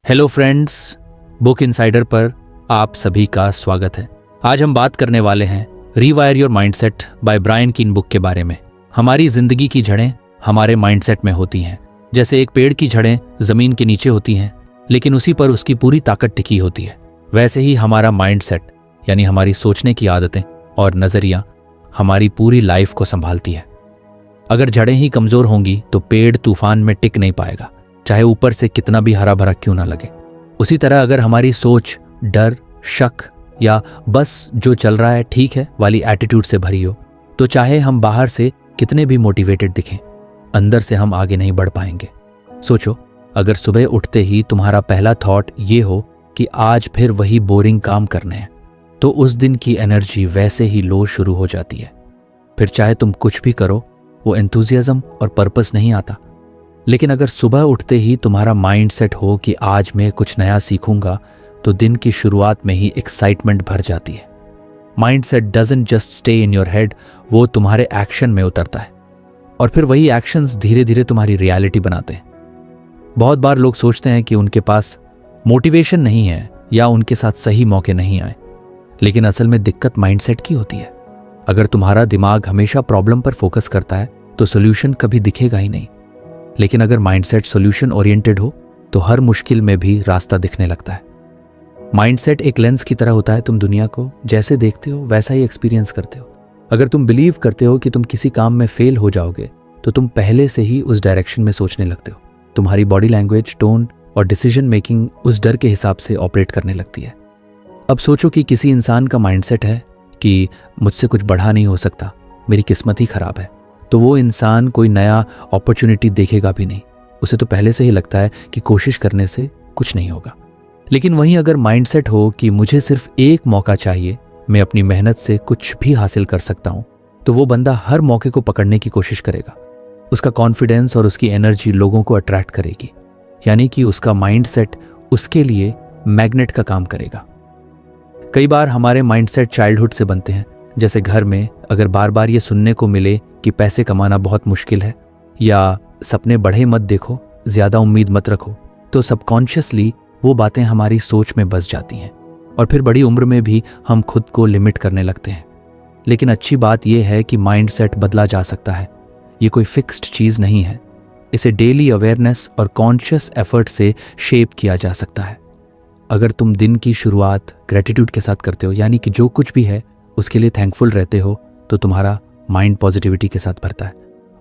Hello friends, book insider पर आप सभी का स्वागत है। आज हम बात करने वाले हैं rewire your mindset by Brian Keen book के बारे में। हमारी जिंदगी की जड़ें हमारे माइंडसेट में होती हैं। जैसे एक पेड़ की जड़ें जमीन के नीचे होती हैं, लेकिन उसी पर उसकी पूरी ताकत टिकी होती है, वैसे ही हमारा माइंडसेट यानी हमारी सोचने की आदतें और नजरिया हमारी पूरी लाइफ को संभालती है। अगर जड़ें ही कमजोर होंगी तो पेड़ तूफान में टिक नहीं पाएगा, चाहे ऊपर से कितना भी हरा भरा क्यों ना लगे। उसी तरह अगर हमारी सोच डर, शक या बस जो चल रहा है ठीक है वाली एटीट्यूड से भरी हो, तो चाहे हम बाहर से कितने भी मोटिवेटेड दिखें, अंदर से हम आगे नहीं बढ़ पाएंगे। सोचो, अगर सुबह उठते ही तुम्हारा पहला थॉट ये हो कि आज फिर वही बोरिंग काम करने हैं, तो उस दिन की एनर्जी वैसे ही लो शुरू हो जाती है। फिर चाहे तुम कुछ भी करो, वो एंथुजियाज्म और पर्पस नहीं आता। लेकिन अगर सुबह उठते ही तुम्हारा माइंडसेट हो कि आज मैं कुछ नया सीखूंगा, तो दिन की शुरुआत में ही एक्साइटमेंट भर जाती है। Mindset doesn't just stay in your head, वो तुम्हारे एक्शन में उतरता है और फिर वही एक्शंस धीरे धीरे तुम्हारी रियलिटी बनाते हैं। बहुत बार लोग सोचते हैं कि उनके पास मोटिवेशन नहीं है या उनके साथ सही मौके नहीं आए, लेकिन असल में दिक्कत माइंडसेट की होती है। अगर तुम्हारा दिमाग हमेशा प्रॉब्लम पर फोकस करता है तो सोल्यूशन कभी दिखेगा ही नहीं। लेकिन अगर माइंडसेट सॉल्यूशन ओरिएंटेड हो तो हर मुश्किल में भी रास्ता दिखने लगता है। माइंडसेट एक लेंस की तरह होता है, तुम दुनिया को जैसे देखते हो वैसा ही एक्सपीरियंस करते हो। अगर तुम बिलीव करते हो कि तुम किसी काम में फेल हो जाओगे, तो तुम पहले से ही उस डायरेक्शन में सोचने लगते हो। तुम्हारी बॉडी लैंग्वेज, टोन और डिसीजन मेकिंग उस डर के हिसाब से ऑपरेट करने लगती है। अब सोचो कि किसी इंसान का माइंडसेट है कि मुझसे कुछ बढ़ा नहीं हो सकता, मेरी किस्मत ही खराब है, तो वो इंसान कोई नया अपॉर्चुनिटी देखेगा भी नहीं। उसे तो पहले से ही लगता है कि कोशिश करने से कुछ नहीं होगा। लेकिन वहीं अगर माइंडसेट हो कि मुझे सिर्फ एक मौका चाहिए, मैं अपनी मेहनत से कुछ भी हासिल कर सकता हूं, तो वो बंदा हर मौके को पकड़ने की कोशिश करेगा। उसका कॉन्फिडेंस और उसकी एनर्जी लोगों को अट्रैक्ट करेगी, यानी कि उसका माइंडसेट उसके लिए मैग्नेट का काम करेगा। कई बार हमारे माइंडसेट चाइल्डहुड से बनते हैं। जैसे घर में अगर बार बार ये सुनने को मिले कि पैसे कमाना बहुत मुश्किल है, या सपने बढ़े मत देखो, ज्यादा उम्मीद मत रखो, तो सबकॉन्शियसली वो बातें हमारी सोच में बस जाती हैं और फिर बड़ी उम्र में भी हम खुद को लिमिट करने लगते हैं। लेकिन अच्छी बात यह है कि माइंडसेट बदला जा सकता है। ये कोई फिक्स्ड चीज नहीं है, इसे डेली अवेयरनेस और कॉन्शियस एफर्ट से शेप किया जा सकता है। अगर तुम दिन की शुरुआत ग्रेटिट्यूड के साथ करते हो, यानी कि जो कुछ भी है उसके लिए थैंकफुल रहते हो, तो तुम्हारा माइंड पॉजिटिविटी के साथ भरता है।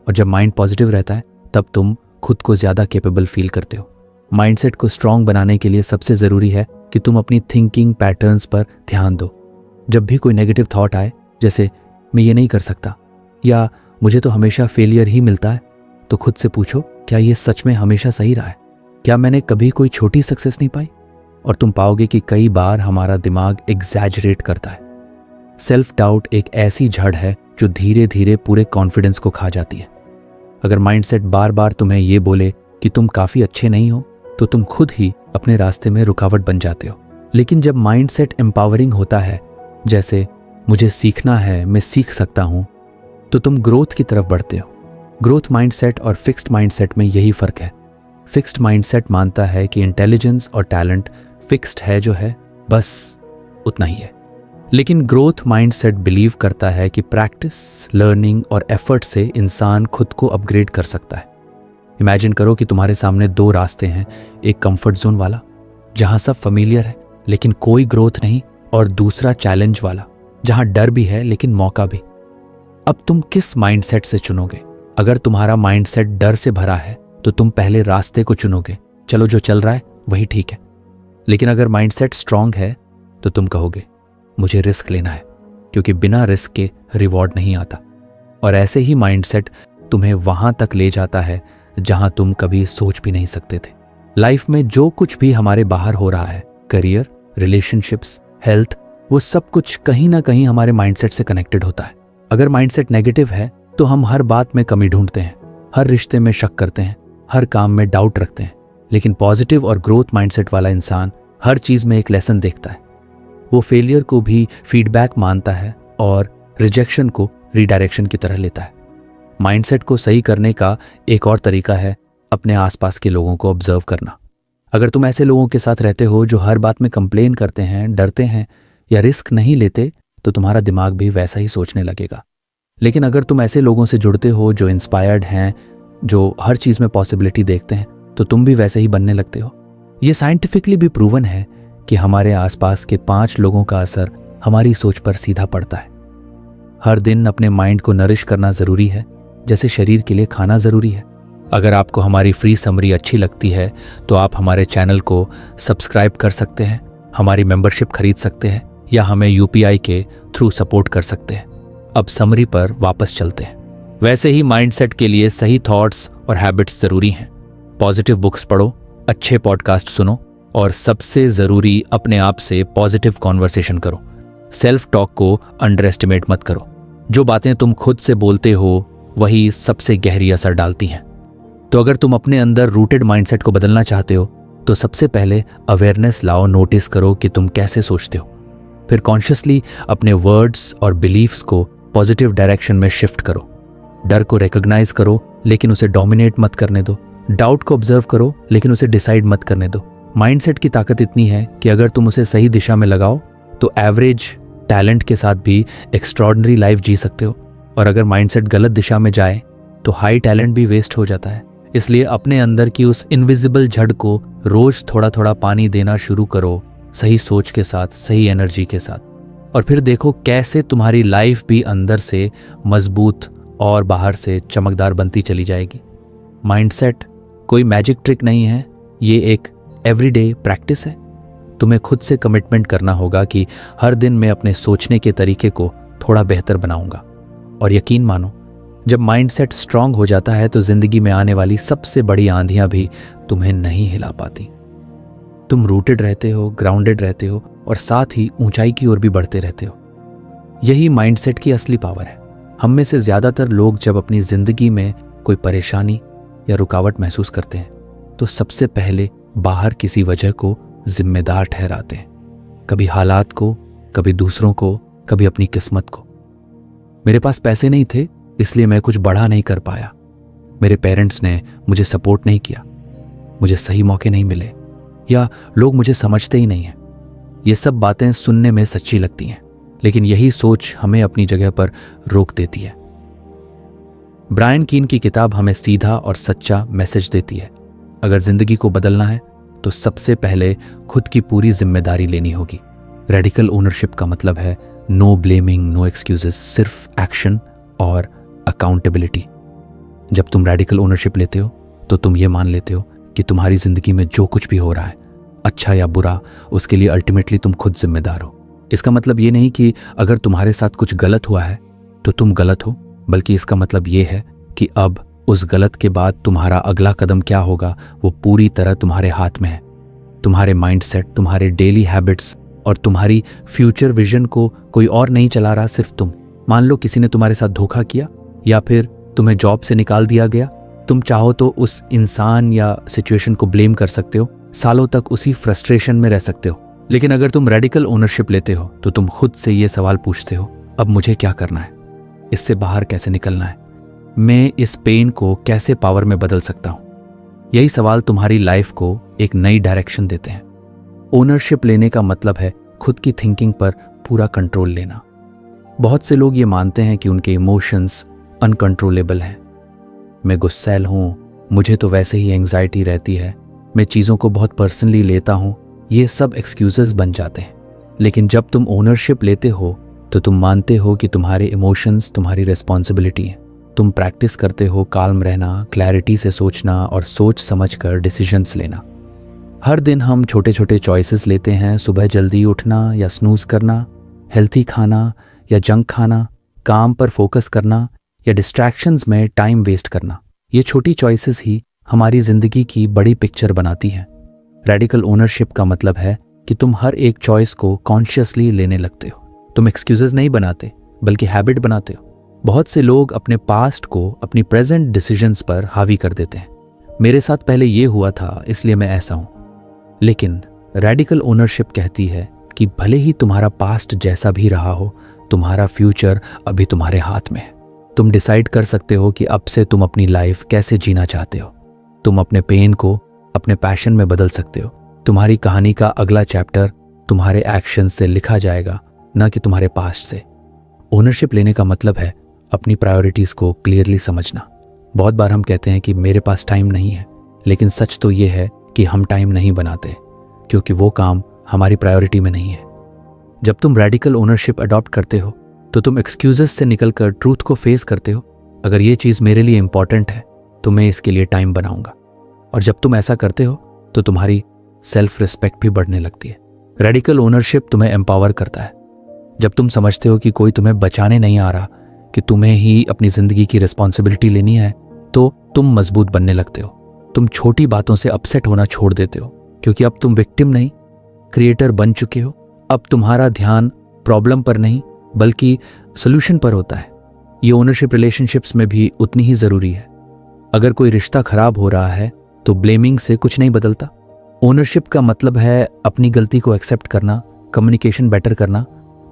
और जब माइंड पॉजिटिव रहता है तब तुम खुद को ज़्यादा कैपेबल फील करते हो। माइंडसेट को स्ट्रांग बनाने के लिए सबसे ज़रूरी है कि तुम अपनी थिंकिंग पैटर्न्स पर ध्यान दो। जब भी कोई नेगेटिव थॉट आए, जैसे मैं ये नहीं कर सकता या मुझे तो हमेशा फेलियर ही मिलता है, तो खुद से पूछो, क्या ये सच में हमेशा सही रहा है? क्या मैंने कभी कोई छोटी सक्सेस नहीं पाई? और तुम पाओगे कि कई बार हमारा दिमाग एग्जैजरेट करता है। सेल्फ डाउट एक ऐसी जड़ है जो धीरे धीरे पूरे कॉन्फिडेंस को खा जाती है। अगर माइंडसेट बार बार तुम्हें ये बोले कि तुम काफ़ी अच्छे नहीं हो, तो तुम खुद ही अपने रास्ते में रुकावट बन जाते हो। लेकिन जब माइंडसेट एम्पावरिंग होता है, जैसे मुझे सीखना है, मैं सीख सकता हूँ, तो तुम ग्रोथ की तरफ बढ़ते हो। ग्रोथ माइंडसेट और फिक्स्ड माइंडसेट में यही फ़र्क है। फिक्स्ड माइंडसेट मानता है कि इंटेलिजेंस और टैलेंट फिक्स्ड है, जो है बस उतना ही है। लेकिन ग्रोथ माइंडसेट बिलीव करता है कि प्रैक्टिस, लर्निंग और एफर्ट से इंसान खुद को अपग्रेड कर सकता है। इमेजिन करो कि तुम्हारे सामने दो रास्ते हैं, एक कंफर्ट जोन वाला जहां सब फैमिलियर है लेकिन कोई ग्रोथ नहीं, और दूसरा चैलेंज वाला जहां डर भी है लेकिन मौका भी। अब तुम किस माइंडसेट से चुनोगे? अगर तुम्हारा माइंडसेट डर से भरा है तो तुम पहले रास्ते को चुनोगे, चलो जो चल रहा है वही ठीक है। लेकिन अगर माइंडसेट स्ट्रांग है तो तुम कहोगे, मुझे रिस्क लेना है, क्योंकि बिना रिस्क के रिवॉर्ड नहीं आता। और ऐसे ही माइंडसेट तुम्हें वहां तक ले जाता है जहां तुम कभी सोच भी नहीं सकते थे। लाइफ में जो कुछ भी हमारे बाहर हो रहा है, करियर, रिलेशनशिप्स, हेल्थ, वो सब कुछ कहीं ना कहीं हमारे माइंडसेट से कनेक्टेड होता है। अगर माइंडसेट नेगेटिव है तो हम हर बात में कमी ढूंढते हैं, हर रिश्ते में शक करते हैं, हर काम में डाउट रखते हैं। लेकिन पॉजिटिव और ग्रोथ माइंडसेट वाला इंसान हर चीज में एक लेसन देखता है। वो फेलियर को भी फीडबैक मानता है और रिजेक्शन को रीडायरेक्शन की तरह लेता है। माइंडसेट को सही करने का एक और तरीका है अपने आसपास के लोगों को ऑब्जर्व करना। अगर तुम ऐसे लोगों के साथ रहते हो जो हर बात में कंप्लेन करते हैं, डरते हैं या रिस्क नहीं लेते, तो तुम्हारा दिमाग भी वैसा ही सोचने लगेगा। लेकिन अगर तुम ऐसे लोगों से जुड़ते हो जो इंस्पायर्ड हैं, जो हर चीज़ में पॉसिबिलिटी देखते हैं, तो तुम भी वैसे ही बनने लगते हो। ये साइंटिफिकली भी प्रूवन है कि हमारे आसपास के 5 लोगों का असर हमारी सोच पर सीधा पड़ता है। हर दिन अपने माइंड को नरिश करना ज़रूरी है, जैसे शरीर के लिए खाना ज़रूरी है। अगर आपको हमारी फ्री समरी अच्छी लगती है तो आप हमारे चैनल को सब्सक्राइब कर सकते हैं, हमारी मेंबरशिप खरीद सकते हैं या हमें UPI के थ्रू सपोर्ट कर सकते हैं। अब समरी पर वापस चलते हैं। वैसे ही माइंडसेट के लिए सही थॉट्स और हैबिट्स ज़रूरी हैं। पॉजिटिव बुक्स पढ़ो, अच्छे पॉडकास्ट सुनो और सबसे ज़रूरी अपने आप से पॉजिटिव कॉन्वर्सेशन करो। सेल्फ टॉक को अंडर एस्टिमेट मत करो। जो बातें तुम खुद से बोलते हो वही सबसे गहरी असर डालती हैं। तो अगर तुम अपने अंदर रूटेड माइंडसेट को बदलना चाहते हो तो सबसे पहले अवेयरनेस लाओ, नोटिस करो कि तुम कैसे सोचते हो। फिर कॉन्शियसली अपने वर्ड्स और बिलीफ्स को पॉजिटिव डायरेक्शन में शिफ्ट करो। डर को रिकॉग्नाइज करो लेकिन उसे डोमिनेट मत करने दो। डाउट को ऑब्जर्व करो लेकिन उसे डिसाइड मत करने दो। माइंडसेट की ताकत इतनी है कि अगर तुम उसे सही दिशा में लगाओ तो एवरेज टैलेंट के साथ भी एक्स्ट्रॉर्डिनरी लाइफ जी सकते हो, और अगर माइंडसेट गलत दिशा में जाए तो हाई टैलेंट भी वेस्ट हो जाता है। इसलिए अपने अंदर की उस इनविजिबल झड़ को रोज थोड़ा थोड़ा पानी देना शुरू करो, सही सोच के साथ, सही एनर्जी के साथ, और फिर देखो कैसे तुम्हारी लाइफ भी अंदर से मजबूत और बाहर से चमकदार बनती चली जाएगी। माइंडसेट कोई मैजिक ट्रिक नहीं है, ये एक एवरीडे प्रैक्टिस है। तुम्हें खुद से कमिटमेंट करना होगा कि हर दिन मैं अपने सोचने के तरीके को थोड़ा बेहतर बनाऊंगा। और यकीन मानो, जब माइंडसेट स्ट्रांग हो जाता है तो जिंदगी में आने वाली सबसे बड़ी आंधियां भी तुम्हें नहीं हिला पाती। तुम रूटेड रहते हो, ग्राउंडेड रहते हो और साथ ही ऊंचाई की ओर भी बढ़ते रहते हो। यही माइंडसेट की असली पावर है। हम में से ज्यादातर लोग जब अपनी जिंदगी में कोई परेशानी या रुकावट महसूस करते हैं तो सबसे पहले बाहर किसी वजह को जिम्मेदार ठहराते हैं। कभी हालात को, कभी दूसरों को, कभी अपनी किस्मत को। मेरे पास पैसे नहीं थे इसलिए मैं कुछ बड़ा नहीं कर पाया। मेरे पेरेंट्स ने मुझे सपोर्ट नहीं किया, मुझे सही मौके नहीं मिले, या लोग मुझे समझते ही नहीं हैं। ये सब बातें सुनने में सच्ची लगती हैं, लेकिन यही सोच हमें अपनी जगह पर रोक देती है। ब्रायन कीन की किताब हमें सीधा और सच्चा मैसेज देती है। अगर जिंदगी को बदलना है तो सबसे पहले खुद की पूरी जिम्मेदारी लेनी होगी। रेडिकल ओनरशिप का मतलब है नो ब्लेमिंग, नो एक्सक्यूजेस, सिर्फ एक्शन और अकाउंटेबिलिटी। जब तुम रेडिकल ओनरशिप लेते हो तो तुम ये मान लेते हो कि तुम्हारी जिंदगी में जो कुछ भी हो रहा है, अच्छा या बुरा, उसके लिए अल्टीमेटली तुम खुद जिम्मेदार हो। इसका मतलब ये नहीं कि अगर तुम्हारे साथ कुछ गलत हुआ है तो तुम गलत हो, बल्कि इसका मतलब ये है कि अब उस गलत के बाद तुम्हारा अगला कदम क्या होगा वो पूरी तरह तुम्हारे हाथ में है। तुम्हारे माइंडसेट, तुम्हारे डेली हैबिट्स और तुम्हारी फ्यूचर विजन को कोई और नहीं चला रहा, सिर्फ तुम। मान लो किसी ने तुम्हारे साथ धोखा किया या फिर तुम्हें जॉब से निकाल दिया गया। तुम चाहो तो उस इंसान या सिचुएशन को ब्लेम कर सकते हो, सालों तक उसी फ्रस्ट्रेशन में रह सकते हो। लेकिन अगर तुम रेडिकल ओनरशिप लेते हो तो तुम खुद से ये सवाल पूछते हो, अब मुझे क्या करना है, इससे बाहर कैसे निकलना है, मैं इस पेन को कैसे पावर में बदल सकता हूं। यही सवाल तुम्हारी लाइफ को एक नई डायरेक्शन देते हैं। ओनरशिप लेने का मतलब है खुद की थिंकिंग पर पूरा कंट्रोल लेना। बहुत से लोग ये मानते हैं कि उनके इमोशंस अनकंट्रोलेबल हैं। मैं गुस्सैल हूं, मुझे तो वैसे ही एंग्जाइटी रहती है, मैं चीज़ों को बहुत पर्सनली लेता हूं। ये सब एक्सक्यूजेस बन जाते हैं। लेकिन जब तुम ओनरशिप लेते हो तो तुम मानते हो कि तुम्हारे इमोशंस तुम्हारी रिस्पॉन्सिबिलिटी है। तुम प्रैक्टिस करते हो काल्म रहना, क्लैरिटी से सोचना और सोच समझकर डिसीजंस लेना। हर दिन हम छोटे छोटे चॉइसेस लेते हैं, सुबह जल्दी उठना या स्नूज करना, हेल्थी खाना या जंक खाना, काम पर फोकस करना या डिस्ट्रैक्शंस में टाइम वेस्ट करना। ये छोटी चॉइसेस ही हमारी जिंदगी की बड़ी पिक्चर बनाती हैं। रेडिकल ओनरशिप का मतलब है कि तुम हर एक चॉइस को कॉन्शियसली लेने लगते हो। तुम एक्सक्यूजेस नहीं बनाते बल्कि हैबिट बनाते हो। बहुत से लोग अपने पास्ट को अपनी प्रेजेंट डिसीजंस पर हावी कर देते हैं। मेरे साथ पहले ये हुआ था इसलिए मैं ऐसा हूं। लेकिन रेडिकल ओनरशिप कहती है कि भले ही तुम्हारा पास्ट जैसा भी रहा हो, तुम्हारा फ्यूचर अभी तुम्हारे हाथ में है। तुम डिसाइड कर सकते हो कि अब से तुम अपनी लाइफ कैसे जीना चाहते हो। तुम अपने पेन को अपने पैशन में बदल सकते हो। तुम्हारी कहानी का अगला चैप्टर तुम्हारे एक्शन से लिखा जाएगा, ना कि तुम्हारे पास्ट से। ओनरशिप लेने का मतलब है अपनी प्रायोरिटीज को क्लियरली समझना। बहुत बार हम कहते हैं कि मेरे पास टाइम नहीं है, लेकिन सच तो ये है कि हम टाइम नहीं बनाते क्योंकि वो काम हमारी प्रायोरिटी में नहीं है। जब तुम रेडिकल ओनरशिप अडॉप्ट करते हो तो तुम एक्सक्यूजेस से निकलकर ट्रूथ को फेस करते हो। अगर ये चीज़ मेरे लिए इंपॉर्टेंट है तो मैं इसके लिए टाइम बनाऊंगा। और जब तुम ऐसा करते हो तो तुम्हारी सेल्फ रिस्पेक्ट भी बढ़ने लगती है। रेडिकल ओनरशिप तुम्हें एम्पावर करता है। जब तुम समझते हो कि कोई तुम्हें बचाने नहीं आ रहा, कि तुम्हें ही अपनी जिंदगी की रिस्पॉन्सिबिलिटी लेनी है, तो तुम मजबूत बनने लगते हो। तुम छोटी बातों से अपसेट होना छोड़ देते हो क्योंकि अब तुम विक्टिम नहीं, क्रिएटर बन चुके हो। अब तुम्हारा ध्यान प्रॉब्लम पर नहीं बल्कि सोल्यूशन पर होता है। ये ओनरशिप रिलेशनशिप्स में भी उतनी ही ज़रूरी है। अगर कोई रिश्ता खराब हो रहा है तो ब्लेमिंग से कुछ नहीं बदलता। ओनरशिप का मतलब है अपनी गलती को एक्सेप्ट करना, कम्युनिकेशन बेटर करना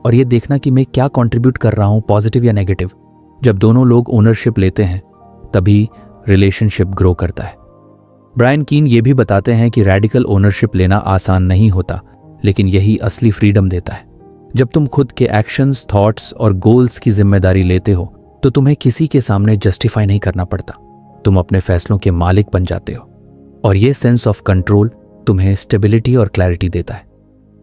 और ये देखना कि मैं क्या कंट्रीब्यूट कर रहा हूँ, पॉजिटिव या नेगेटिव। जब दोनों लोग ओनरशिप लेते हैं तभी रिलेशनशिप ग्रो करता है। ब्रायन कीन ये भी बताते हैं कि रेडिकल ओनरशिप लेना आसान नहीं होता, लेकिन यही असली फ्रीडम देता है। जब तुम खुद के एक्शंस, थॉट्स और गोल्स की जिम्मेदारी लेते हो तो तुम्हें किसी के सामने जस्टिफाई नहीं करना पड़ता। तुम अपने फैसलों के मालिक बन जाते हो और ये सेंस ऑफ कंट्रोल तुम्हें स्टेबिलिटी और क्लैरिटी देता है।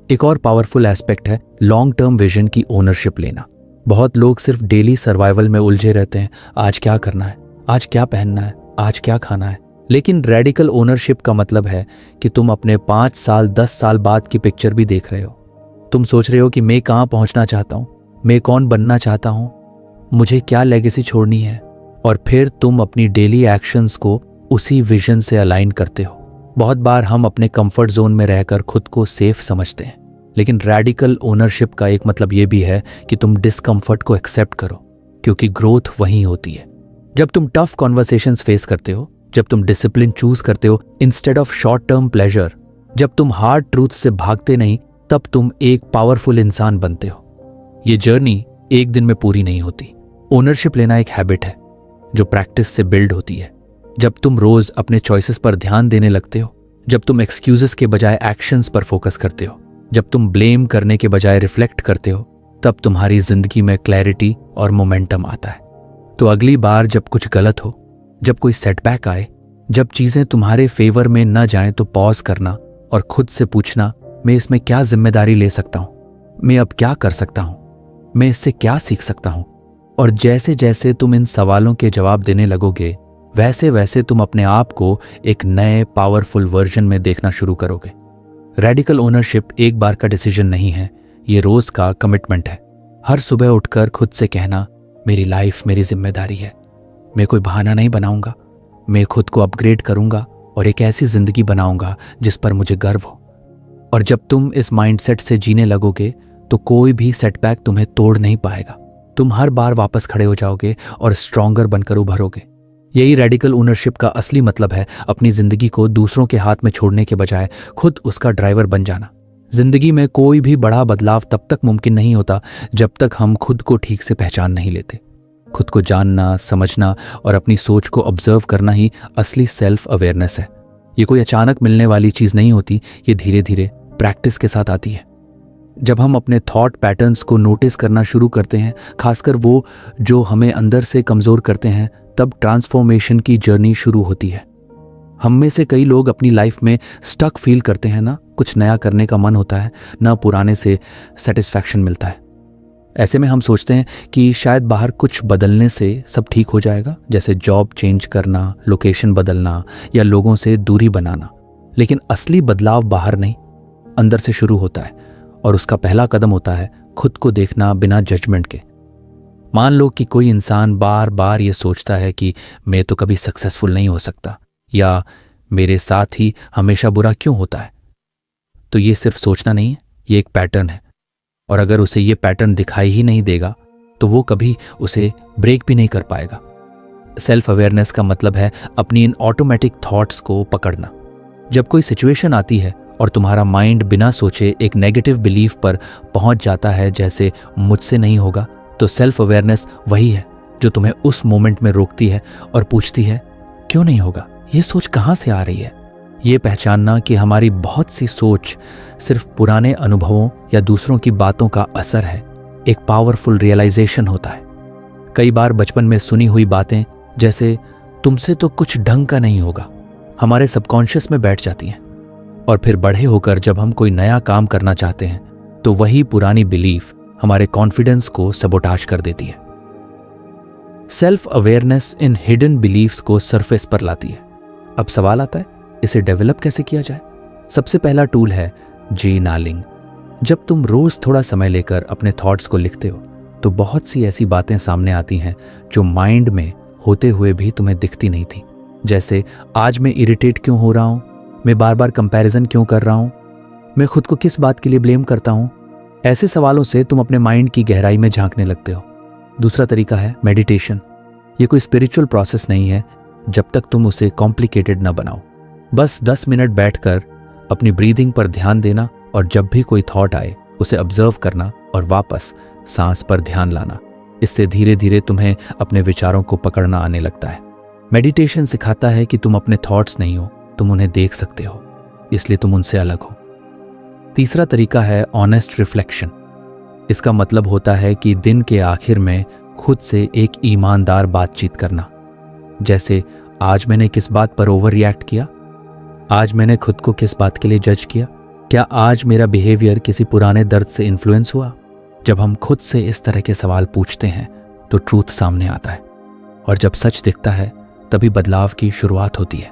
एक और पावरफुल एस्पेक्ट है लॉन्ग टर्म विजन की ओनरशिप लेना। बहुत लोग सिर्फ डेली सर्वाइवल में उलझे रहते हैं। आज क्या करना है, आज क्या पहनना है, आज क्या खाना है। लेकिन रेडिकल ओनरशिप का मतलब है कि तुम अपने 5 साल 10 साल बाद की पिक्चर भी देख रहे हो। तुम सोच रहे हो कि मैं कहाँ पहुँचना चाहता हूँ, मैं कौन बनना चाहता हूँ, मुझे क्या लेगेसी छोड़नी है, और फिर तुम अपनी डेली एक्शंस को उसी विजन से अलाइन करते हो। बहुत बार हम अपने कंफर्ट जोन में रहकर खुद को सेफ समझते हैं, लेकिन रेडिकल ओनरशिप का एक मतलब ये भी है कि तुम डिस्कम्फर्ट को एक्सेप्ट करो क्योंकि ग्रोथ वहीं होती है। जब तुम टफ कॉन्वर्सेशंस फेस करते हो, जब तुम डिसिप्लिन चूज करते हो instead of short term pleasure, जब तुम हार्ड ट्रूथ से भागते नहीं, तब तुम एक पावरफुल इंसान बनते हो। ये जर्नी एक दिन में पूरी नहीं होती। ओनरशिप लेना एक हैबिट है जो प्रैक्टिस से बिल्ड होती है। जब तुम रोज अपने चॉइसेस पर ध्यान देने लगते हो, जब तुम एक्सक्यूजेस के बजाय एक्शंस पर फोकस करते हो, जब तुम ब्लेम करने के बजाय रिफ्लेक्ट करते हो, तब तुम्हारी जिंदगी में क्लैरिटी और मोमेंटम आता है। तो अगली बार जब कुछ गलत हो, जब कोई सेटबैक आए, जब चीजें तुम्हारे फेवर में न जाएं, तो पॉज करना और खुद से पूछना, मैं इसमें क्या जिम्मेदारी ले सकता हूं, मैं अब क्या कर सकता हूं, मैं इससे क्या सीख सकता हूं। और जैसे जैसे तुम इन सवालों के जवाब देने लगोगे, वैसे वैसे तुम अपने आप को एक नए पावरफुल वर्जन में देखना शुरू करोगे। रेडिकल ओनरशिप एक बार का डिसीजन नहीं है, ये रोज का कमिटमेंट है। हर सुबह उठकर खुद से कहना, मेरी लाइफ मेरी जिम्मेदारी है, मैं कोई बहाना नहीं बनाऊंगा, मैं खुद को अपग्रेड करूंगा और एक ऐसी जिंदगी बनाऊंगा जिस पर मुझे गर्व हो। और जब तुम इस माइंडसेट से जीने लगोगे तो कोई भी सेटबैक तुम्हें तोड़ नहीं पाएगा। तुम हर बार वापस खड़े हो जाओगे और स्ट्रॉन्गर बनकर उभरोगे। यही रेडिकल ओनरशिप का असली मतलब है, अपनी जिंदगी को दूसरों के हाथ में छोड़ने के बजाय खुद उसका ड्राइवर बन जाना। जिंदगी में कोई भी बड़ा बदलाव तब तक मुमकिन नहीं होता जब तक हम खुद को ठीक से पहचान नहीं लेते। खुद को जानना, समझना और अपनी सोच को ऑब्जर्व करना ही असली सेल्फ अवेयरनेस है। ये कोई अचानक मिलने वाली चीज नहीं होती, ये धीरे धीरे प्रैक्टिस के साथ आती है। जब हम अपने थॉट पैटर्न्स को नोटिस करना शुरू करते हैं, खासकर वो जो हमें अंदर से कमजोर करते हैं, तब ट्रांसफॉर्मेशन की जर्नी शुरू होती है। हम में से कई लोग अपनी लाइफ में स्टक फील करते हैं, ना कुछ नया करने का मन होता है, ना पुराने से सेटिस्फैक्शन मिलता है। ऐसे में हम सोचते हैं कि शायद बाहर कुछ बदलने से सब ठीक हो जाएगा, जैसे जॉब चेंज करना, लोकेशन बदलना या लोगों से दूरी बनाना। लेकिन असली बदलाव बाहर नहीं, अंदर से शुरू होता है और उसका पहला कदम होता है खुद को देखना बिना जजमेंट के। मान लो कि कोई इंसान बार बार ये सोचता है कि मैं तो कभी सक्सेसफुल नहीं हो सकता या मेरे साथ ही हमेशा बुरा क्यों होता है। तो ये सिर्फ सोचना नहीं है, ये एक पैटर्न है। और अगर उसे ये पैटर्न दिखाई ही नहीं देगा तो वो कभी उसे ब्रेक भी नहीं कर पाएगा। सेल्फ अवेयरनेस का मतलब है अपनी इन ऑटोमेटिक थॉट्स को पकड़ना। जब कोई सिचुएशन आती है और तुम्हारा माइंड बिना सोचे एक नेगेटिव बिलीफ पर पहुंच जाता है, जैसे मुझसे नहीं होगा, तो सेल्फ अवेयरनेस वही है जो तुम्हें उस मोमेंट में रोकती है और पूछती है, क्यों नहीं होगा, ये सोच कहाँ से आ रही है। ये पहचानना कि हमारी बहुत सी सोच सिर्फ पुराने अनुभवों या दूसरों की बातों का असर है, एक पावरफुल रियलाइजेशन होता है। कई बार बचपन में सुनी हुई बातें, जैसे तुमसे तो कुछ ढंग का नहीं होगा, हमारे सबकॉन्शियस में बैठ जाती हैं। और फिर बड़े होकर जब हम कोई नया काम करना चाहते हैं तो वही पुरानी बिलीफ हमारे कॉन्फिडेंस को सबोटाज कर देती है। Self awareness in hidden beliefs को सरफेस पर लाती है। अब सवाल आता है, इसे डेवलप कैसे किया जाए? सबसे पहला टूल है जर्नलिंग। जब तुम रोज थोड़ा समय लेकर अपने थॉट्स को लिखते हो तो बहुत सी ऐसी बातें सामने आती हैं जो माइंड में होते हुए भी तुम्हें दिखती नहीं थी। जैसे, आज मैं इरिटेट क्यों हो रहा हूं, मैं बार बार कंपैरिजन क्यों कर रहा हूं, मैं खुद को किस बात के लिए ब्लेम करता हूं। ऐसे सवालों से तुम अपने माइंड की गहराई में झांकने लगते हो। दूसरा तरीका है मेडिटेशन। ये कोई स्पिरिचुअल प्रोसेस नहीं है जब तक तुम उसे कॉम्प्लिकेटेड ना बनाओ। बस 10 मिनट बैठकर अपनी ब्रीदिंग पर ध्यान देना और जब भी कोई थॉट आए उसे ऑब्जर्व करना और वापस सांस पर ध्यान लाना। इससे धीरे धीरे तुम्हें अपने विचारों को पकड़ना आने लगता है। मेडिटेशन सिखाता है कि तुम अपने थॉट्स नहीं हो, तुम उन्हें देख सकते हो, इसलिए तुम उनसे अलग हो। तीसरा तरीका है ऑनेस्ट रिफ्लेक्शन। इसका मतलब होता है कि दिन के आखिर में खुद से एक ईमानदार बातचीत करना। जैसे, आज मैंने किस बात पर ओवर रिएक्ट किया, आज मैंने खुद को किस बात के लिए जज किया, क्या आज मेरा बिहेवियर किसी पुराने दर्द से इन्फ्लुएंस हुआ। जब हम खुद से इस तरह के सवाल पूछते हैं तो ट्रूथ सामने आता है, और जब सच दिखता है तभी बदलाव की शुरुआत होती है।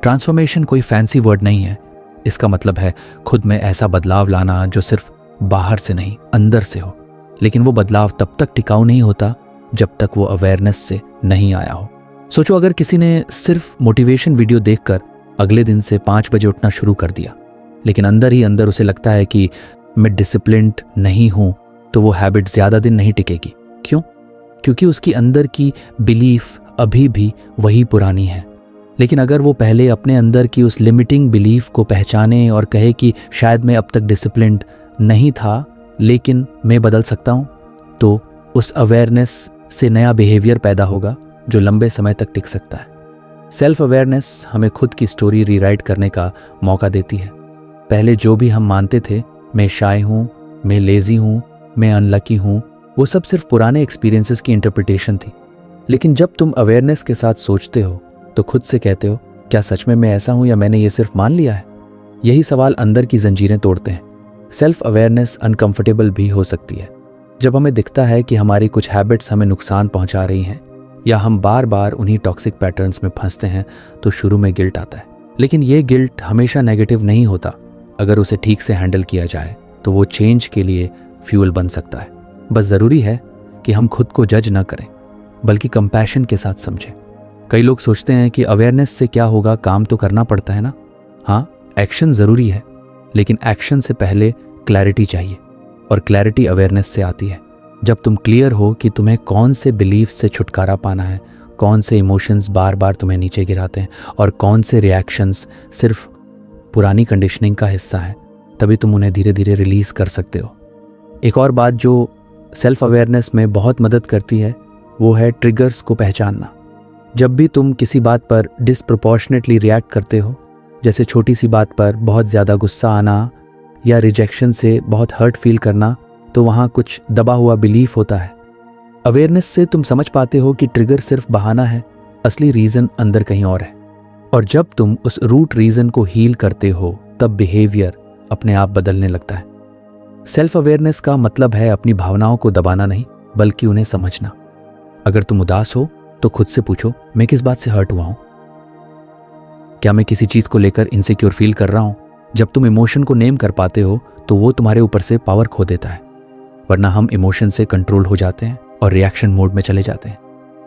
ट्रांसफॉर्मेशन कोई फैंसी वर्ड नहीं है। इसका मतलब है खुद में ऐसा बदलाव लाना जो सिर्फ बाहर से नहीं, अंदर से हो। लेकिन वो बदलाव तब तक टिकाऊ नहीं होता जब तक वो अवेयरनेस से नहीं आया हो। सोचो, अगर किसी ने सिर्फ मोटिवेशन वीडियो देखकर अगले दिन से 5 बजे उठना शुरू कर दिया, लेकिन अंदर ही अंदर उसे लगता है कि मैं डिसिप्लिन्ड नहीं हूं, तो वो हैबिट ज्यादा दिन नहीं टिकेगी। क्यों? क्योंकि उसकी अंदर की बिलीफ अभी भी वही पुरानी है। लेकिन अगर वो पहले अपने अंदर की उस लिमिटिंग बिलीफ को पहचाने और कहे कि शायद मैं अब तक डिसिप्लिन्ड नहीं था लेकिन मैं बदल सकता हूं, तो उस अवेयरनेस से नया बिहेवियर पैदा होगा जो लंबे समय तक टिक सकता है। सेल्फ अवेयरनेस हमें खुद की स्टोरी रीराइट करने का मौका देती है। पहले जो भी हम मानते थे, मैं शाय हूं, मैं लेजी हूं, मैं अनलकी हूं, वो सब सिर्फ पुराने एक्सपीरियंसेस की इंटरप्रिटेशन थी। लेकिन जब तुम अवेयरनेस के साथ सोचते हो तो खुद से कहते हो, क्या सच में मैं ऐसा हूं या मैंने ये सिर्फ मान लिया है? यही सवाल अंदर की जंजीरें तोड़ते हैं। सेल्फ अवेयरनेस अनकंफर्टेबल भी हो सकती है। जब हमें दिखता है कि हमारी कुछ हैबिट्स हमें नुकसान पहुंचा रही हैं या हम बार बार उन्हीं टॉक्सिक पैटर्न्स में फंसते हैं, तो शुरू में गिल्ट आता है। लेकिन ये गिल्ट हमेशा नेगेटिव नहीं होता। अगर उसे ठीक से हैंडल किया जाए तो वो चेंज के लिए फ्यूल बन सकता है। बस ज़रूरी है कि हम खुद को जज ना करें, बल्कि कंपैशन के साथ समझें। कई लोग सोचते हैं कि अवेयरनेस से क्या होगा, काम तो करना पड़ता है ना। हाँ, एक्शन ज़रूरी है, लेकिन एक्शन से पहले क्लैरिटी चाहिए, और क्लैरिटी अवेयरनेस से आती है। जब तुम क्लियर हो कि तुम्हें कौन से बिलीफ से छुटकारा पाना है, कौन से इमोशंस बार बार तुम्हें नीचे गिराते हैं और कौन से रिएक्शंस सिर्फ पुरानी कंडीशनिंग का हिस्सा है, तभी तुम उन्हें धीरे धीरे रिलीज कर सकते हो। एक और बात जो सेल्फ अवेयरनेस में बहुत मदद करती है वो है ट्रिगर्स को पहचानना। जब भी तुम किसी बात पर डिसप्रोपोर्शनेटली रिएक्ट करते हो, जैसे छोटी सी बात पर बहुत ज़्यादा गुस्सा आना या रिजेक्शन से बहुत हर्ट फील करना, तो वहाँ कुछ दबा हुआ बिलीफ होता है। अवेयरनेस से तुम समझ पाते हो कि ट्रिगर सिर्फ बहाना है, असली रीज़न अंदर कहीं और है। और जब तुम उस रूट रीज़न को हील करते हो तब बिहेवियर अपने आप बदलने लगता है। सेल्फ अवेयरनेस का मतलब है अपनी भावनाओं को दबाना नहीं, बल्कि उन्हें समझना। अगर तुम उदास हो तो खुद से पूछो, मैं किस बात से हर्ट हुआ हूं? क्या मैं किसी चीज को लेकर इनसिक्योर फील कर रहा हूं? जब तुम इमोशन को नेम कर पाते हो तो वो तुम्हारे ऊपर से पावर खो देता है, वरना हम इमोशन से कंट्रोल हो जाते हैं और रिएक्शन मोड में चले जाते हैं।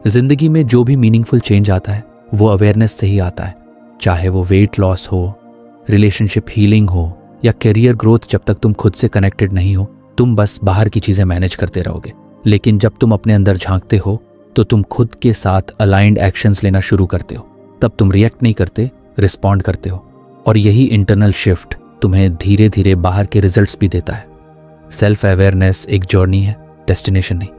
जिंदगी में जो भी मीनिंगफुल चेंज आता है वो अवेयरनेस से ही आता है, चाहे वो वेट लॉस हो, रिलेशनशिप हीलिंग हो या करियर ग्रोथ। जब तक तुम खुद से कनेक्टेड नहीं हो, तुम बस बाहर की चीजें मैनेज करते रहोगे। लेकिन जब तुम अपने अंदर झांकते हो तो तुम खुद के साथ अलाइंड एक्शंस लेना शुरू करते हो। तब तुम रिएक्ट नहीं करते, रिस्पॉन्ड करते हो, और यही इंटरनल शिफ्ट तुम्हें धीरे धीरे बाहर के रिजल्ट्स भी देता है। सेल्फ अवेयरनेस एक जर्नी है, डेस्टिनेशन नहीं।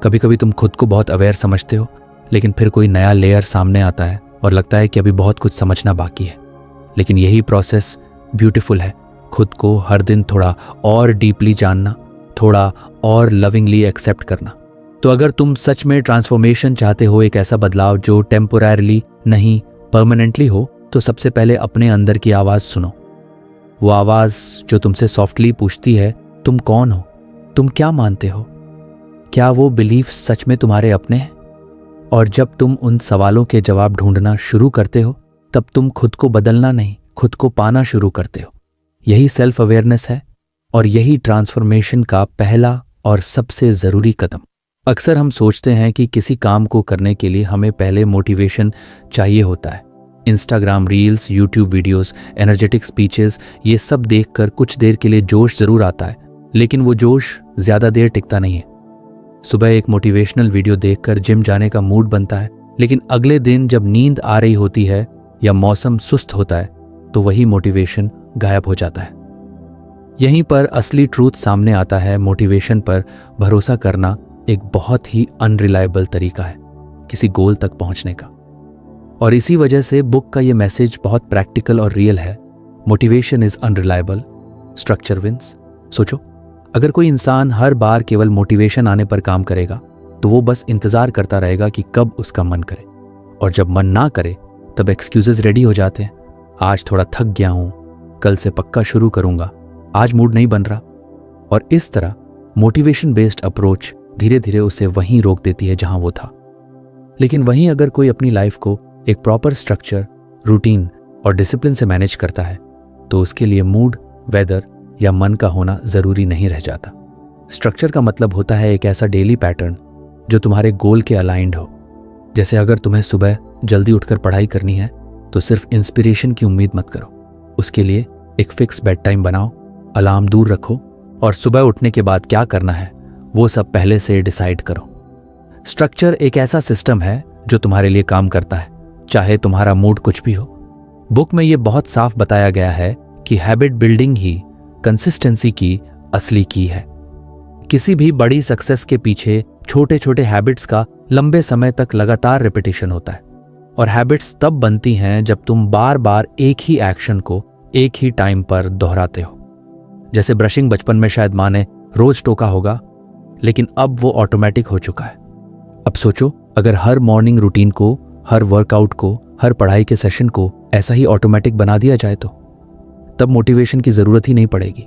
कभी कभी तुम खुद को बहुत अवेयर समझते हो, लेकिन फिर कोई नया लेयर सामने आता है और लगता है कि अभी बहुत कुछ समझना बाकी है। लेकिन यही प्रोसेस ब्यूटीफुल है। खुद को हर दिन थोड़ा और डीपली जानना, थोड़ा और लविंगली एक्सेप्ट करना। तो अगर तुम सच में ट्रांसफॉर्मेशन चाहते हो, एक ऐसा बदलाव जो टेम्पोररीली नहीं परमानेंटली हो, तो सबसे पहले अपने अंदर की आवाज़ सुनो। वो आवाज़ जो तुमसे सॉफ्टली पूछती है, तुम कौन हो, तुम क्या मानते हो, क्या वो बिलीफ सच में तुम्हारे अपने हैं? और जब तुम उन सवालों के जवाब ढूंढना शुरू करते हो, तब तुम खुद को बदलना नहीं, खुद को पाना शुरू करते हो। यही सेल्फ अवेयरनेस है और यही ट्रांसफॉर्मेशन का पहला और सबसे ज़रूरी कदम। अक्सर हम सोचते हैं कि किसी काम को करने के लिए हमें पहले मोटिवेशन चाहिए होता है। Instagram reels, YouTube videos, energetic speeches, ये सब देखकर कुछ देर के लिए जोश ज़रूर आता है, लेकिन वो जोश ज़्यादा देर टिकता नहीं है। सुबह एक मोटिवेशनल वीडियो देखकर जिम जाने का मूड बनता है, लेकिन अगले दिन जब नींद आ रही होती है या मौसम सुस्त होता है, तो वही मोटिवेशन गायब हो जाता है। यहीं पर असली ट्रूथ सामने आता है। मोटिवेशन पर भरोसा करना एक बहुत ही अनरिलायबल तरीका है किसी गोल तक पहुंचने का। और इसी वजह से बुक का ये मैसेज बहुत प्रैक्टिकल और रियल है। Motivation is unreliable, structure wins. सोचो, अगर कोई इंसान हर बार केवल मोटिवेशन आने पर काम करेगा, तो वो बस इंतजार करता रहेगा कि कब उसका मन करे, और जब मन ना करे तब एक्सक्यूजेस रेडी हो जाते हैं। आज थोड़ा थक गया हूं, कल से पक्का शुरू करूंगा, आज मूड नहीं बन रहा। और इस तरह मोटिवेशन बेस्ड अप्रोच धीरे धीरे उसे वहीं रोक देती है जहां वो था। लेकिन वहीं अगर कोई अपनी लाइफ को एक प्रॉपर स्ट्रक्चर, रूटीन और डिसिप्लिन से मैनेज करता है, तो उसके लिए मूड, वेदर या मन का होना जरूरी नहीं रह जाता। स्ट्रक्चर का मतलब होता है एक ऐसा डेली पैटर्न जो तुम्हारे गोल के अलाइंड हो। जैसे अगर तुम्हें सुबह जल्दी उठकर पढ़ाई करनी है, तो सिर्फ इंस्पिरेशन की उम्मीद मत करो। उसके लिए एक फिक्स बेड टाइम बनाओ, अलार्म दूर रखो, और सुबह उठने के बाद क्या करना है वो सब पहले से डिसाइड करो। स्ट्रक्चर एक ऐसा सिस्टम है जो तुम्हारे लिए काम करता है, चाहे तुम्हारा मूड कुछ भी हो। बुक में ये बहुत साफ बताया गया है कि हैबिट बिल्डिंग ही कंसिस्टेंसी की असली की है। किसी भी बड़ी सक्सेस के पीछे छोटे छोटे हैबिट्स का लंबे समय तक लगातार रिपीटिशन होता है। और हैबिट्स तब बनती हैं जब तुम बार बार एक ही एक्शन को एक ही टाइम पर दोहराते हो। जैसे ब्रशिंग, बचपन में शायद माँ ने रोज टोका होगा, लेकिन अब वो ऑटोमेटिक हो चुका है। अब सोचो, अगर हर मॉर्निंग रूटीन को, हर वर्कआउट को, हर पढ़ाई के सेशन को ऐसा ही ऑटोमेटिक बना दिया जाए, तो तब मोटिवेशन की जरूरत ही नहीं पड़ेगी।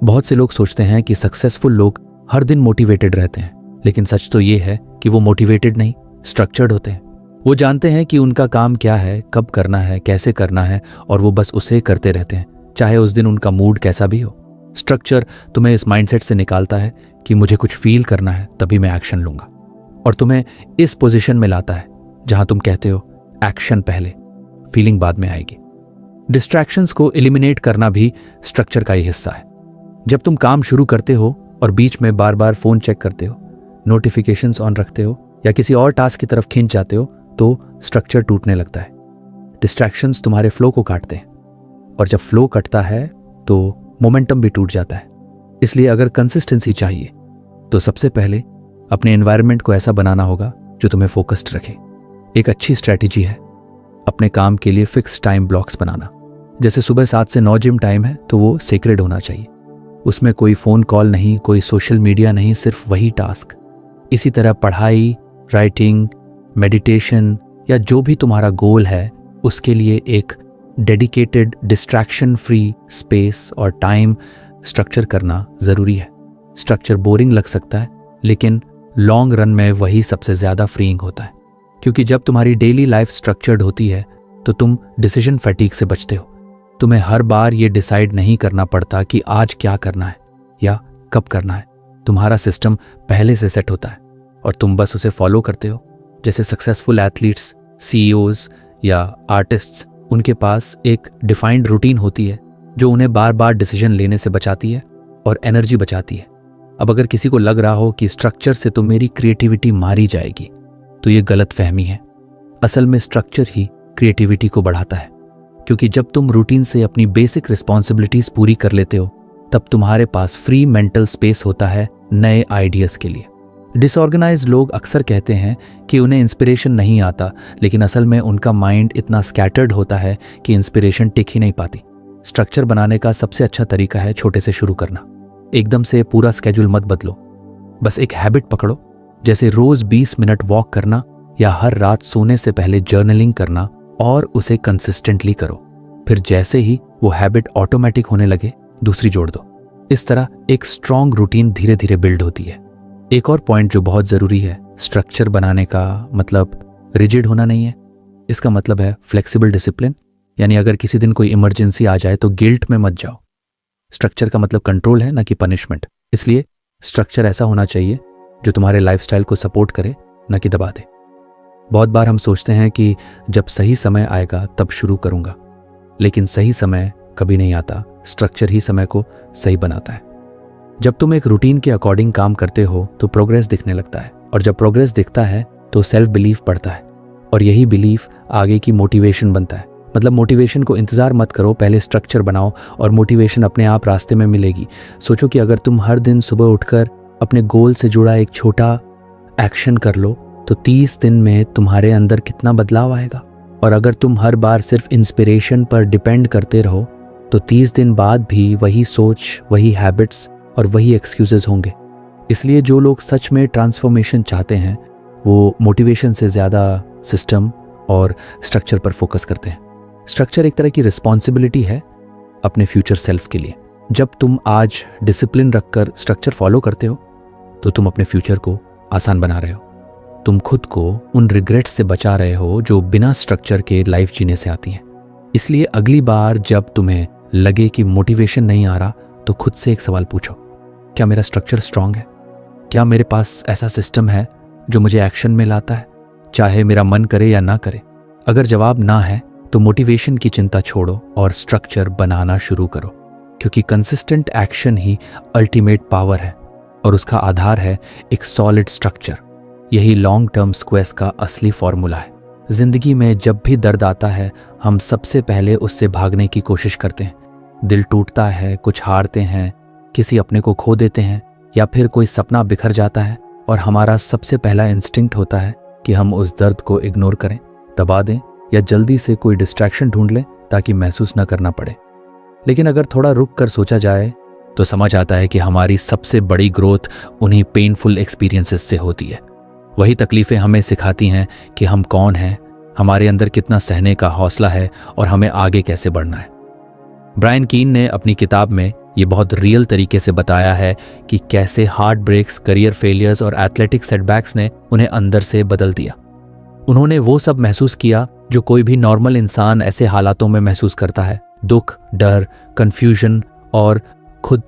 बहुत से लोग सोचते हैं कि सक्सेसफुल लोग हर दिन मोटिवेटेड रहते हैं, लेकिन सच तो ये है कि वो मोटिवेटेड नहीं, स्ट्रक्चर्ड होते हैं। वो जानते हैं कि उनका काम क्या है, कब करना है, कैसे करना है, और वो बस उसे करते रहते हैं, चाहे उस दिन उनका मूड कैसा भी हो। स्ट्रक्चर तुम्हें इस माइंडसेट से निकालता है कि मुझे कुछ फील करना है तभी मैं एक्शन लूंगा, और तुम्हें इस पोजीशन में लाता है जहां तुम कहते हो एक्शन पहले, फीलिंग बाद में आएगी। डिस्ट्रैक्शंस को एलिमिनेट करना भी स्ट्रक्चर का ही हिस्सा है। जब तुम काम शुरू करते हो और बीच में बार बार फोन चेक करते हो, नोटिफिकेशंस ऑन रखते हो या किसी और टास्क की तरफ खींच जाते हो, तो स्ट्रक्चर टूटने लगता है। डिस्ट्रैक्शंस तुम्हारे फ्लो को काटते हैं, और जब फ्लो कटता है तो मोमेंटम भी टूट जाता है। इसलिए अगर कंसिस्टेंसी चाहिए तो सबसे पहले अपने एनवायरनमेंट को ऐसा बनाना होगा जो तुम्हें फोकस्ड रखे। एक अच्छी स्ट्रैटेजी है अपने काम के लिए फिक्स टाइम ब्लॉक्स बनाना। जैसे सुबह 7 से 9 जिम टाइम है, तो वो सेक्रेड होना चाहिए। उसमें कोई फ़ोन कॉल नहीं, कोई सोशल मीडिया नहीं, सिर्फ वही टास्क। इसी तरह पढ़ाई, राइटिंग, मेडिटेशन या जो भी तुम्हारा गोल है, उसके लिए एक डेडिकेटेड डिस्ट्रैक्शन फ्री स्पेस और टाइम स्ट्रक्चर करना ज़रूरी है। स्ट्रक्चर बोरिंग लग सकता है, लेकिन लॉन्ग रन में वही सबसे ज़्यादा फ्रीइंग होता है, क्योंकि जब तुम्हारी डेली लाइफ स्ट्रक्चर्ड होती है तो तुम डिसीजन फैटीग से बचते हो। तुम्हें हर बार ये डिसाइड नहीं करना पड़ता कि आज क्या करना है या कब करना है। तुम्हारा सिस्टम पहले से सेट होता है और तुम बस उसे फॉलो करते हो। जैसे सक्सेसफुल एथलीट्स, सीईओज या आर्टिस्ट्स, उनके पास एक डिफाइंड रूटीन होती है जो उन्हें बार बार डिसीजन लेने से बचाती है और एनर्जी बचाती है। अब अगर किसी को लग रहा हो कि स्ट्रक्चर से तो मेरी क्रिएटिविटी मारी जाएगी, तो ये गलत फहमी है। असल में स्ट्रक्चर ही क्रिएटिविटी को बढ़ाता है, क्योंकि जब तुम रूटीन से अपनी बेसिक रिस्पॉन्सिबिलिटीज पूरी कर लेते हो, तब तुम्हारे पास फ्री मेंटल स्पेस होता है नए आइडियाज के लिए। डिसऑर्गेनाइज्ड लोग अक्सर कहते हैं कि उन्हें इंस्पिरेशन नहीं आता, लेकिन असल में उनका माइंड इतना स्कैटर्ड होता है कि इंस्पिरेशन टिक ही नहीं पाती। स्ट्रक्चर बनाने का सबसे अच्छा तरीका है छोटे से शुरू करना। एकदम से पूरा स्केड्यूल मत बदलो, बस एक हैबिट पकड़ो, जैसे रोज 20 मिनट वॉक करना या हर रात सोने से पहले जर्नलिंग करना, और उसे कंसिस्टेंटली करो। फिर जैसे ही वो हैबिट ऑटोमेटिक होने लगे, दूसरी जोड़ दो। इस तरह एक स्ट्रॉन्ग रूटीन धीरे धीरे बिल्ड होती है। एक और पॉइंट जो बहुत ज़रूरी है, स्ट्रक्चर बनाने का मतलब रिजिड होना नहीं है। इसका मतलब है फ्लेक्सिबल डिसिप्लिन, यानी अगर किसी दिन कोई इमरजेंसी आ जाए तो गिल्ट में मत जाओ। स्ट्रक्चर का मतलब कंट्रोल है, ना कि पनिशमेंट। इसलिए स्ट्रक्चर ऐसा होना चाहिए जो तुम्हारे लाइफस्टाइल को सपोर्ट करे, ना कि दबा दे। बहुत बार हम सोचते हैं कि जब सही समय आएगा तब शुरू करूंगा, लेकिन सही समय कभी नहीं आता, स्ट्रक्चर ही समय को सही बनाता है। जब तुम एक रूटीन के अकॉर्डिंग काम करते हो तो प्रोग्रेस दिखने लगता है, और जब प्रोग्रेस दिखता है तो सेल्फ बिलीफ बढ़ता है, और यही बिलीफ आगे की मोटिवेशन बनता है। मतलब मोटिवेशन को इंतज़ार मत करो, पहले स्ट्रक्चर बनाओ और मोटिवेशन अपने आप रास्ते में मिलेगी। सोचो कि अगर तुम हर दिन सुबह उठकर अपने गोल से जुड़ा एक छोटा एक्शन कर लो तो 30 दिन में तुम्हारे अंदर कितना बदलाव आएगा। और अगर तुम हर बार सिर्फ इंस्पिरेशन पर डिपेंड करते रहो तो 30 दिन बाद भी वही सोच, वही हैबिट्स और वही एक्सक्यूजेस होंगे। इसलिए जो लोग सच में ट्रांसफॉर्मेशन चाहते हैं वो मोटिवेशन से ज़्यादा सिस्टम और स्ट्रक्चर पर फोकस करते हैं। स्ट्रक्चर एक तरह की रिस्पॉन्सिबिलिटी है अपने फ्यूचर सेल्फ के लिए। जब तुम आज डिसिप्लिन रखकर स्ट्रक्चर फॉलो करते हो तो तुम अपने फ्यूचर को आसान बना रहे हो। तुम खुद को उन रिग्रेट्स से बचा रहे हो जो बिना स्ट्रक्चर के लाइफ जीने से आती हैं। इसलिए अगली बार जब तुम्हें लगे कि मोटिवेशन नहीं आ रहा तो खुद से एक सवाल पूछो, क्या मेरा स्ट्रक्चर स्ट्रांग है? क्या मेरे पास ऐसा सिस्टम है जो मुझे एक्शन में लाता है, चाहे मेरा मन करे या ना करे? अगर जवाब ना है तो मोटिवेशन की चिंता छोड़ो और स्ट्रक्चर बनाना शुरू करो, क्योंकि कंसिस्टेंट एक्शन ही अल्टीमेट पावर है और उसका आधार है एक सॉलिड स्ट्रक्चर। यही लॉन्ग टर्म सक्सेस का असली फॉर्मूला है। जिंदगी में जब भी दर्द आता है हम सबसे पहले उससे भागने की कोशिश करते हैं। दिल टूटता है, कुछ हारते हैं, किसी अपने को खो देते हैं, या फिर कोई सपना बिखर जाता है, और हमारा सबसे पहला इंस्टिंक्ट होता है कि हम उस दर्द को इग्नोर करें, दबा दें या जल्दी से कोई डिस्ट्रैक्शन ढूंढ लें ताकि महसूस न करना पड़े। लेकिन अगर थोड़ा रुक कर सोचा जाए तो समझ आता है कि हमारी सबसे बड़ी ग्रोथ उन्हीं पेनफुल एक्सपीरियंसेस से होती है। वही तकलीफ़ें हमें सिखाती हैं कि हम कौन हैं, हमारे अंदर कितना सहने का हौसला है और हमें आगे कैसे बढ़ना है। ब्रायन कीन ने अपनी किताब में ये बहुत रियल तरीके से बताया है कि कैसे हार्ट ब्रेक्स, करियर फेलियर्स और एथलेटिक सेटबैक्स ने उन्हें अंदर से बदल दिया। उन्होंने वो सब महसूस किया जो कोई भी नॉर्मल इंसान ऐसे हालातों में महसूस करता है, दुख, डर, कंफ्यूजन और खुद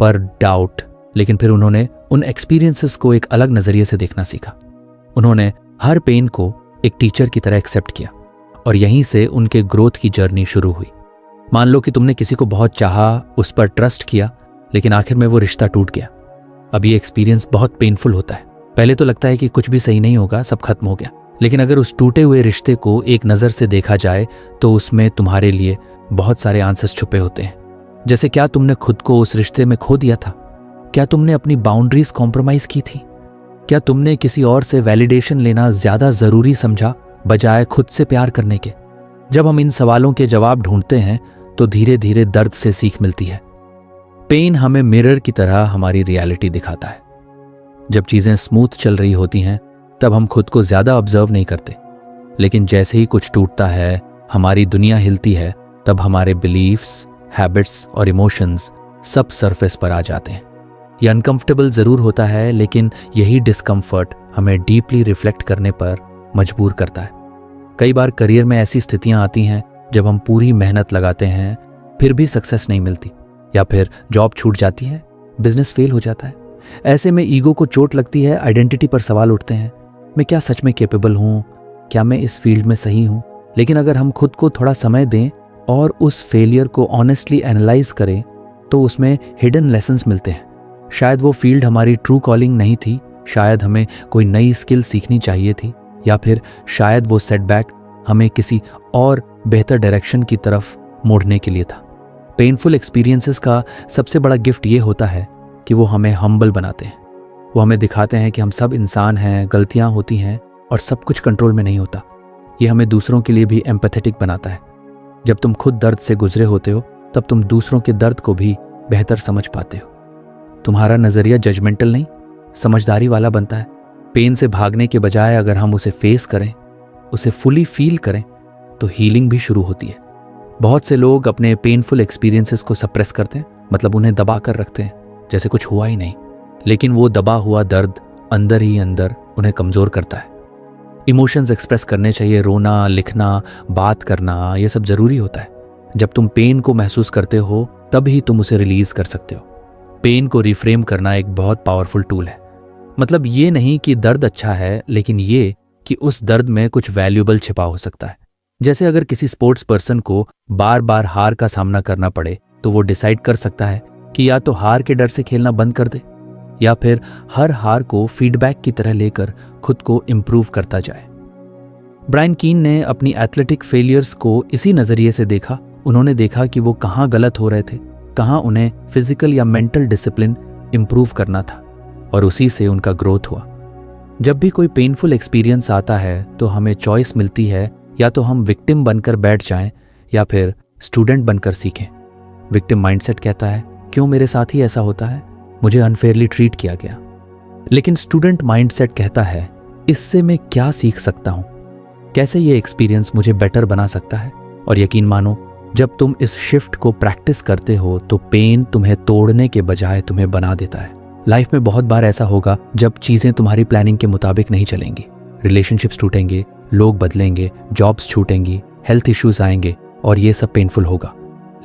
पर डाउट। लेकिन फिर उन्होंने उन एक्सपीरियंसेस को एक अलग नज़रिए से देखना सीखा। उन्होंने हर पेन को एक टीचर की तरह एक्सेप्ट किया, और यहीं से उनके ग्रोथ की जर्नी शुरू हुई। मान लो कि तुमने किसी को बहुत चाहा, उस पर ट्रस्ट किया, लेकिन आखिर में वो रिश्ता टूट गया। अब ये एक्सपीरियंस बहुत पेनफुल होता है। पहले तो लगता है कि कुछ भी सही नहीं होगा, सब खत्म हो गया। लेकिन अगर उस टूटे हुए रिश्ते को एक नज़र से देखा जाए तो उसमें तुम्हारे लिए बहुत सारे आंसर्स छुपे होते हैं। जैसे, क्या तुमने खुद को उस रिश्ते में खो दिया था? क्या तुमने अपनी बाउंड्रीज कॉम्प्रोमाइज की थी? क्या तुमने किसी और से वैलिडेशन लेना ज़्यादा ज़रूरी समझा बजाय खुद से प्यार करने के? जब हम इन सवालों के जवाब ढूंढते हैं तो धीरे धीरे दर्द से सीख मिलती है। पेन हमें मिरर की तरह हमारी रियलिटी दिखाता है। जब चीज़ें स्मूथ चल रही होती हैं तब हम खुद को ज़्यादा ऑब्जर्व नहीं करते, लेकिन जैसे ही कुछ टूटता है, हमारी दुनिया हिलती है, तब हमारे बिलीफ्स, हैबिट्स और इमोशंस सब सरफेस पर आ जाते हैं। ये अनकंफर्टेबल ज़रूर होता है, लेकिन यही डिस्कम्फर्ट हमें डीपली रिफ्लेक्ट करने पर मजबूर करता है। कई बार करियर में ऐसी स्थितियां आती हैं जब हम पूरी मेहनत लगाते हैं फिर भी सक्सेस नहीं मिलती, या फिर जॉब छूट जाती है, बिजनेस फेल हो जाता है। ऐसे में ईगो को चोट लगती है, आइडेंटिटी पर सवाल उठते हैं, मैं क्या सच में कैपेबल हूँ? क्या मैं इस फील्ड में सही हूँ? लेकिन अगर हम खुद को थोड़ा समय दें और उस फेलियर को ऑनेस्टली एनालाइज करें तो उसमें हिडन लेसन्स मिलते हैं। शायद वो फील्ड हमारी ट्रू कॉलिंग नहीं थी, शायद हमें कोई नई स्किल सीखनी चाहिए थी, या फिर शायद वो सेटबैक हमें किसी और बेहतर डायरेक्शन की तरफ मोड़ने के लिए था। पेनफुल एक्सपीरियंसेस का सबसे बड़ा गिफ्ट ये होता है कि वो हमें हम्बल बनाते हैं। वो हमें दिखाते हैं कि हम सब इंसान हैं, गलतियां होती हैं और सब कुछ कंट्रोल में नहीं होता। ये हमें दूसरों के लिए भी एम्पैथेटिक बनाता है। जब तुम खुद दर्द से गुजरे होते हो तब तुम दूसरों के दर्द को भी बेहतर समझ पाते हो। तुम्हारा नज़रिया जजमेंटल नहीं, समझदारी वाला बनता है। पेन से भागने के बजाय अगर हम उसे फेस करें, उसे फुली फील करें, तो हीलिंग भी शुरू होती है। बहुत से लोग अपने पेनफुल एक्सपीरियंसेस को सप्रेस करते हैं, मतलब उन्हें दबा कर रखते हैं जैसे कुछ हुआ ही नहीं। लेकिन वो दबा हुआ दर्द अंदर ही अंदर उन्हें कमज़ोर करता है। इमोशंस एक्सप्रेस करने चाहिए, रोना, लिखना, बात करना, ये सब ज़रूरी होता है। जब तुम पेन को महसूस करते हो तब ही तुम उसे रिलीज़ कर सकते हो। पेन को रिफ्रेम करना एक बहुत पावरफुल टूल है। मतलब ये नहीं कि दर्द अच्छा है, लेकिन ये कि उस दर्द में कुछ वैल्यूएबल छिपा हो सकता है। जैसे अगर किसी स्पोर्ट्स पर्सन को बार बार हार का सामना करना पड़े तो वो डिसाइड कर सकता है कि या तो हार के डर से खेलना बंद कर दे या फिर हर हार को फीडबैक की तरह लेकर खुद को इम्प्रूव करता जाए। ब्रायन कीन ने अपनी एथलेटिक फेलियर्स को इसी नज़रिए से देखा। उन्होंने देखा कि वो कहाँ गलत हो रहे थे, कहाँ उन्हें फिजिकल या मेंटल डिसिप्लिन इम्प्रूव करना था, और उसी से उनका ग्रोथ हुआ। जब भी कोई पेनफुल एक्सपीरियंस आता है तो हमें चॉइस मिलती है, या तो हम विक्टिम बनकर बैठ जाएं या फिर स्टूडेंट बनकर सीखें। विक्टिम माइंडसेट कहता है, क्यों मेरे साथ ही ऐसा होता है, मुझे अनफेयरली ट्रीट किया गया। लेकिन स्टूडेंट माइंडसेट कहता है, इससे मैं क्या सीख सकता हूँ, कैसे ये एक्सपीरियंस मुझे बेटर बना सकता है। और यकीन मानो, जब तुम इस शिफ्ट को प्रैक्टिस करते हो तो पेन तुम्हें तोड़ने के बजाय तुम्हें बना देता है। लाइफ में बहुत बार ऐसा होगा जब चीज़ें तुम्हारी प्लानिंग के मुताबिक नहीं चलेंगी। रिलेशनशिप्स टूटेंगे, लोग बदलेंगे, जॉब्स छूटेंगी, हेल्थ इश्यूज आएंगे, और ये सब पेनफुल होगा।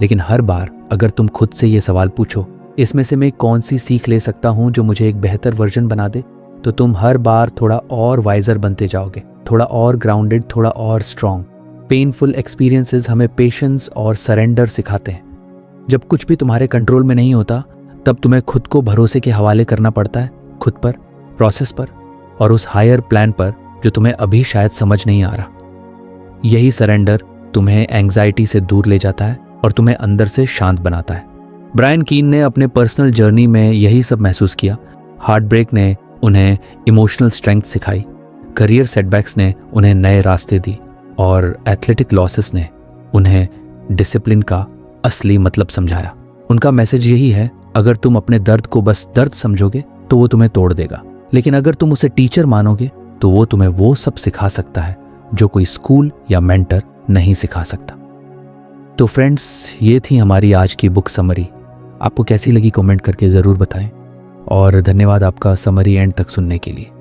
लेकिन हर बार अगर तुम खुद से ये सवाल पूछो, इसमें से मैं कौन सी सीख ले सकता हूँ जो मुझे एक बेहतर वर्जन बना दे, तो तुम हर बार थोड़ा और वाइजर बनते जाओगे, थोड़ा और ग्राउंडेड, थोड़ा और स्ट्रांग। पेनफुल एक्सपीरियंसेस हमें पेशेंस और सरेंडर सिखाते हैं। जब कुछ भी तुम्हारे कंट्रोल में नहीं होता तब तुम्हें खुद को भरोसे के हवाले करना पड़ता है, खुद पर, प्रोसेस पर और उस हायर प्लान पर जो तुम्हें अभी शायद समझ नहीं आ रहा। यही सरेंडर तुम्हें एंग्जाइटी से दूर ले जाता है और तुम्हें अंदर से शांत बनाता है। ब्रायन कीन ने अपने पर्सनल जर्नी में यही सब महसूस किया। हार्ट ब्रेक ने उन्हें इमोशनल स्ट्रेंथ सिखाई, करियर सेटबैक्स ने उन्हें नए रास्ते दी, और एथलेटिक लॉसेस ने उन्हें डिसिप्लिन का असली मतलब समझाया। उनका मैसेज यही है, अगर तुम अपने दर्द को बस दर्द समझोगे तो वो तुम्हें तोड़ देगा, लेकिन अगर तुम उसे टीचर मानोगे तो वो तुम्हें वो सब सिखा सकता है जो कोई स्कूल या मेंटर नहीं सिखा सकता। तो फ्रेंड्स, ये थी हमारी आज की बुक समरी। आपको कैसी लगी कमेंट करके ज़रूर बताएं, और धन्यवाद आपका समरी एंड तक सुनने के लिए।